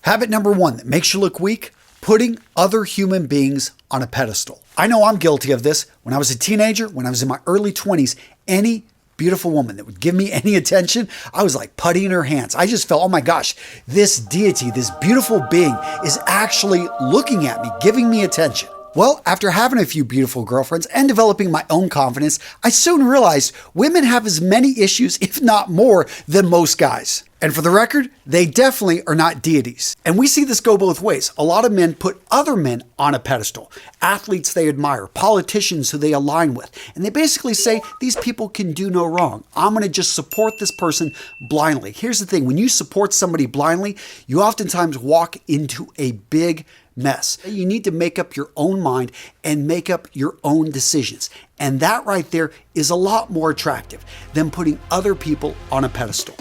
Habit number 1 that makes you look weak: putting other human beings on a pedestal. I know I'm guilty of this. When I was a teenager, when I was in my early 20s, any beautiful woman that would give me any attention, I was like putty in her hands. I just felt, oh my gosh, this deity, this beautiful being is actually looking at me, giving me attention. Well, after having a few beautiful girlfriends and developing my own confidence, I soon realized women have as many issues, if not more, than most guys. And for the record, they definitely are not deities. And we see this go both ways. A lot of men put other men on a pedestal. Athletes they admire, politicians who they align with. And they basically say, these people can do no wrong. I'm going to just support this person blindly. Here's the thing. When you support somebody blindly, you oftentimes walk into a big mess. You need to make up your own mind and make up your own decisions. And that right there is a lot more attractive than putting other people on a pedestal.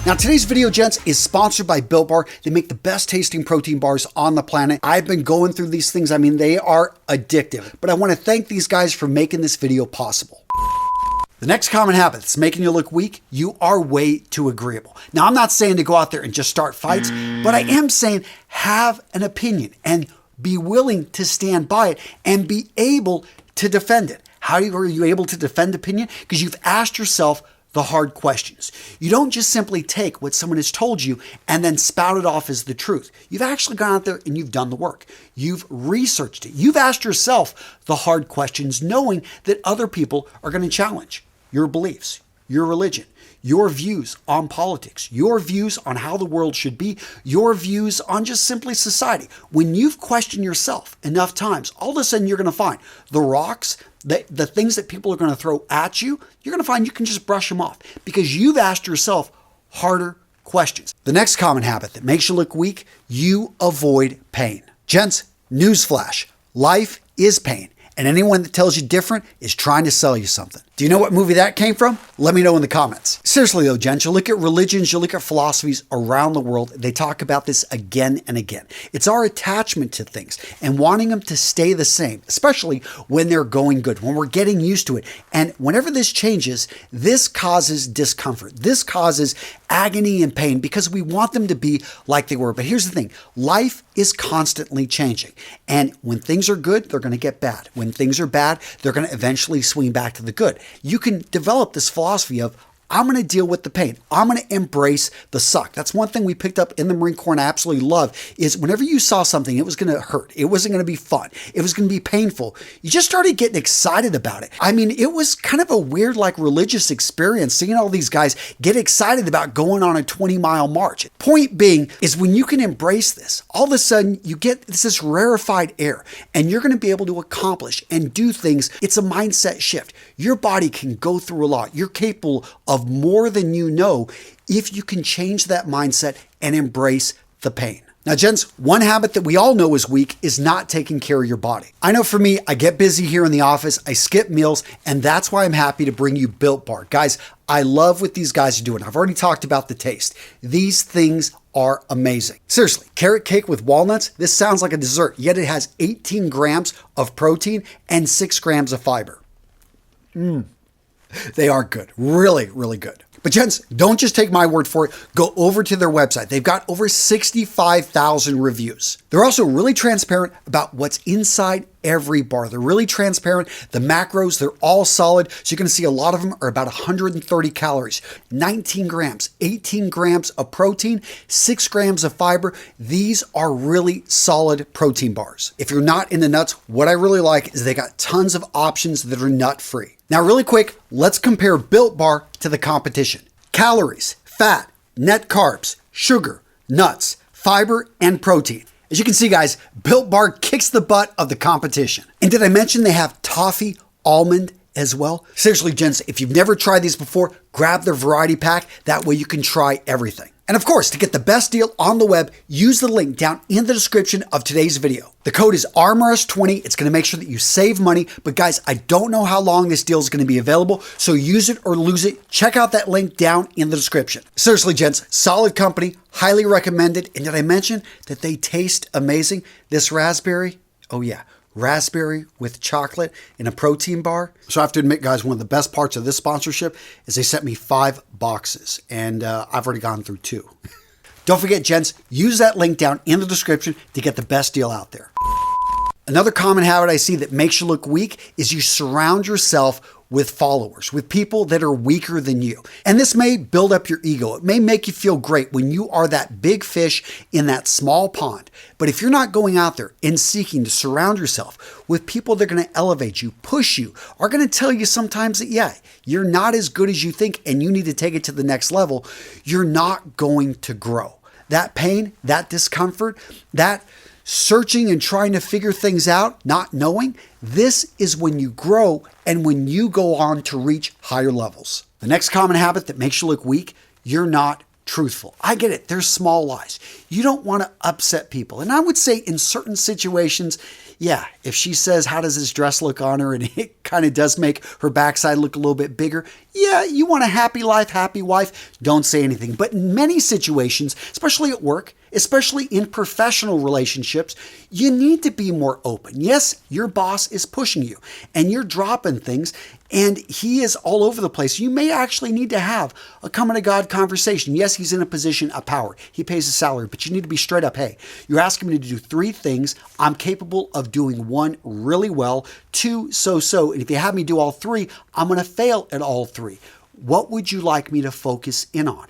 Now today's video, gents, is sponsored by Built Bar. They make the best tasting protein bars on the planet. I've been going through these things. I mean, they are addictive. But I want to thank these guys for making this video possible. The next common habit that's making you look weak: you are way too agreeable. Now, I'm not saying to go out there and just start fights, but I am saying have an opinion and be willing to stand by it and be able to defend it. How are you able to defend opinion? Because you've asked yourself the hard questions. You don't just simply take what someone has told you and then spout it off as the truth. You've actually gone out there and you've done the work. You've researched it. You've asked yourself the hard questions, knowing that other people are going to challenge your beliefs, your religion, your views on politics, your views on how the world should be, your views on just simply society. When you've questioned yourself enough times, all of a sudden you're going to find the rocks, the things that people are going to throw at you, you're going to find you can just brush them off because you've asked yourself harder questions. The next common habit that makes you look weak: you avoid pain. Gents, newsflash, life is pain. And anyone that tells you different is trying to sell you something. Do you know what movie that came from? Let me know in the comments. Seriously though, gents, you look at religions, you look at philosophies around the world, they talk about this again and again. It's our attachment to things and wanting them to stay the same, especially when they're going good, when we're getting used to it. And whenever this changes, this causes discomfort. This causes agony and pain because we want them to be like they were. But here's the thing, life is constantly changing. And when things are good, they're going to get bad. When things are bad, they're going to eventually swing back to the good. You can develop this philosophy of, I'm going to deal with the pain. I'm going to embrace the suck. That's one thing we picked up in the Marine Corps and I absolutely love is whenever you saw something, it was going to hurt. It wasn't going to be fun. It was going to be painful. You just started getting excited about it. I mean, it was kind of a weird, like religious experience seeing all these guys get excited about going on a 20-mile march. Point being is when you can embrace this, all of a sudden you get this rarefied air and you're going to be able to accomplish and do things. It's a mindset shift. Your body can go through a lot. You're capable of more than you know if you can change that mindset and embrace the pain. Now, gents, one habit that we all know is weak is not taking care of your body. I know for me, I get busy here in the office, I skip meals, and that's why I'm happy to bring you Built Bar. Guys, I love what these guys are doing. I've already talked about the taste. These things are amazing. Seriously, carrot cake with walnuts, this sounds like a dessert, yet it has 18 grams of protein and 6 grams of fiber. They are good. Really, really good. But gents, don't just take my word for it. Go over to their website. They've got over 65,000 reviews. They're also really transparent about what's inside every bar. They're really transparent. The macros, they're all solid. So you're going to see a lot of them are about 130 calories, 19 grams, 18 grams of protein, 6 grams of fiber. These are really solid protein bars. If you're not into nuts, what I really like is they got tons of options that are nut-free. Now, really quick, let's compare Built Bar to the competition. Calories, fat, net carbs, sugar, nuts, fiber, and protein. As you can see, guys, Built Bar kicks the butt of the competition. And did I mention they have toffee, almond as well? Seriously, gents, if you've never tried these before, grab their variety pack. That way you can try everything. And of course, to get the best deal on the web, use the link down in the description of today's video. The code is ARMOROUS20. It's going to make sure that you save money. But guys, I don't know how long this deal is going to be available, so use it or lose it. Check out that link down in the description. Seriously, gents, solid company, highly recommended. And did I mention that they taste amazing? This raspberry, oh yeah, raspberry with chocolate in a protein bar. So I have to admit, guys, one of the best parts of this sponsorship is they sent me 5 boxes, and I've already gone through 2. Don't forget, gents, use that link down in the description to get the best deal out there. Another common habit I see that makes you look weak is you surround yourself with followers, with people that are weaker than you. And this may build up your ego. It may make you feel great when you are that big fish in that small pond. But if you're not going out there and seeking to surround yourself with people that are going to elevate you, push you, are going to tell you sometimes that, yeah, you're not as good as you think and you need to take it to the next level, you're not going to grow. That pain, that discomfort, that searching and trying to figure things out, not knowing, this is when you grow and when you go on to reach higher levels. The next common habit that makes you look weak, you're not truthful. I get it. There's small lies. You don't want to upset people. And I would say in certain situations, yeah, if she says, how does this dress look on her? And it kind of does make her backside look a little bit bigger. Yeah, you want a happy life, happy wife. Don't say anything. But in many situations, especially at work, especially in professional relationships, you need to be more open. Yes, your boss is pushing you and you're dropping things and he is all over the place. You may actually need to have a coming to God conversation. Yes, he's in a position of power. He pays a salary, but you need to be straight up. Hey, you're asking me to do 3 things. I'm capable of doing 1 really well, 2 so-so. And if you have me do all 3, I'm going to fail at all 3. What would you like me to focus in on?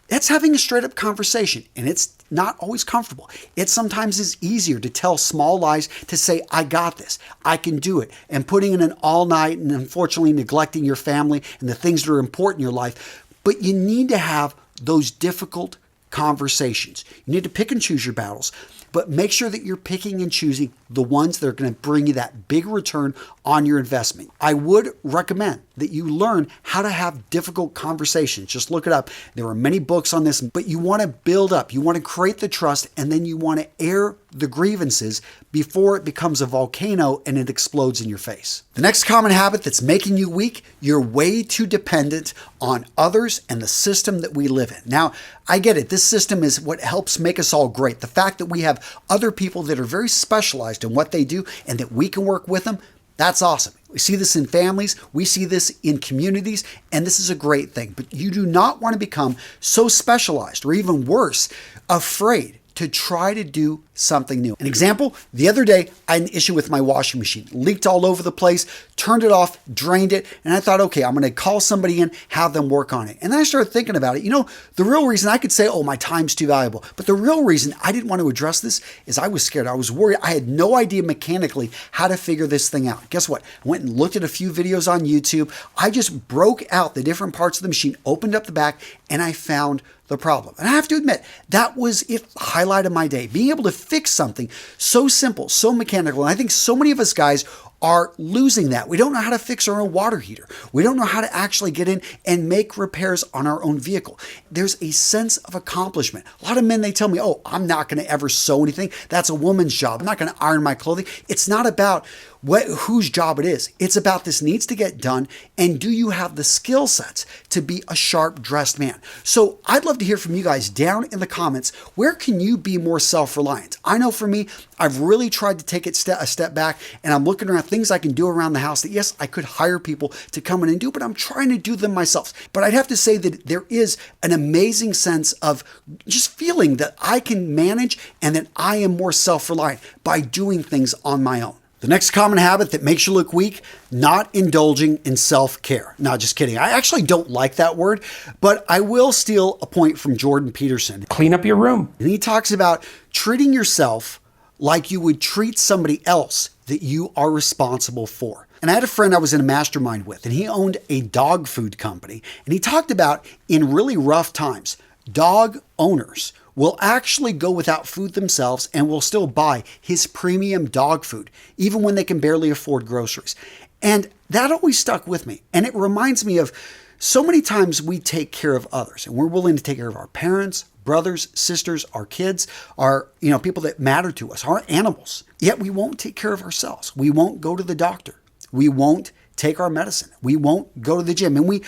That's having a straight up conversation, and it's not always comfortable. It sometimes is easier to tell small lies, to say, I got this, I can do it, and putting in an all night and unfortunately neglecting your family and the things that are important in your life. But you need to have those difficult conversations. You need to pick and choose your battles, but make sure that you're picking and choosing the ones that are going to bring you that big return on your investment. I would recommend that you learn how to have difficult conversations. Just look it up. There are many books on this, but you want to build up, you want to create the trust, and then you want to air the grievances before it becomes a volcano and it explodes in your face. The next common habit that's making you weak, you're way too dependent on others and the system that we live in. Now, I get it. This system is what helps make us all great. The fact that we have other people that are very specialized in what they do and that we can work with them, that's awesome. We see this in families, we see this in communities, and this is a great thing. But you do not want to become so specialized, or even worse, afraid to try to do something new. An example, the other day, I had an issue with my washing machine. Leaked all over the place, turned it off, drained it, and I thought, okay, I'm going to call somebody in, have them work on it. And then I started thinking about it. You know, the real reason I could say, oh, my time's too valuable. But the real reason I didn't want to address this is I was scared. I was worried. I had no idea mechanically how to figure this thing out. Guess what? I went and looked at a few videos on YouTube. I just broke out the different parts of the machine, opened up the back, and I found the problem. And I have to admit, that was it, the highlight of my day. Being able to fix something so simple, so mechanical. And I think so many of us guys are losing that. We don't know how to fix our own water heater. We don't know how to actually get in and make repairs on our own vehicle. There's a sense of accomplishment. A lot of men, they tell me, oh, I'm not going to ever sew anything. That's a woman's job. I'm not going to iron my clothing. It's not about whose job it is. It's about this needs to get done. And do you have the skill sets to be a sharp dressed man? So I'd love to hear from you guys down in the comments. Where can you be more self-reliant? I know for me, I've really tried to take it a step back, and I'm looking around things I can do around the house that, yes, I could hire people to come in and do, but I'm trying to do them myself. But I'd have to say that there is an amazing sense of just feeling that I can manage and that I am more self-reliant by doing things on my own. The next common habit that makes you look weak, not indulging in self-care. No, just kidding. I actually don't like that word, but I will steal a point from Jordan Peterson. Clean up your room. And he talks about treating yourself like you would treat somebody else that you are responsible for. And I had a friend I was in a mastermind with, and he owned a dog food company. And he talked about in really rough times, dog owners will actually go without food themselves and will still buy his premium dog food, even when they can barely afford groceries. And that always stuck with me. And it reminds me of so many times we take care of others and we're willing to take care of our parents, brothers, sisters, our kids, our, people that matter to us, our animals. Yet we won't take care of ourselves. We won't go to the doctor. We won't take our medicine. We won't go to the gym. And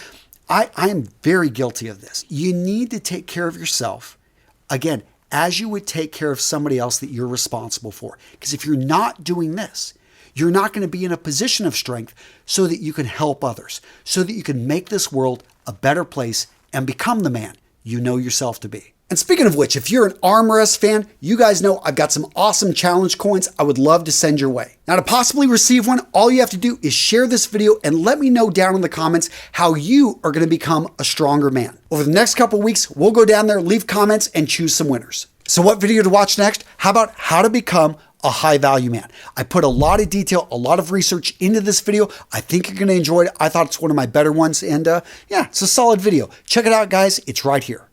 I am very guilty of this. You need to take care of yourself, again, as you would take care of somebody else that you're responsible for. Because if you're not doing this, You're not going to be in a position of strength so that you can help others, so that you can make this world a better place and become the man you know yourself to be. And speaking of which, if you're an arm wrest fan, you guys know I've got some awesome challenge coins I would love to send your way. Now, to possibly receive one, all you have to do is share this video and let me know down in the comments how you are going to become a stronger man. Over the next couple weeks, we'll go down there, leave comments, and choose some winners. So what video to watch next? How about how to become a high value man? I put a lot of detail, a lot of research into this video. I think you're going to enjoy it. I thought it's one of my better ones. And yeah, it's a solid video. Check it out, guys. It's right here.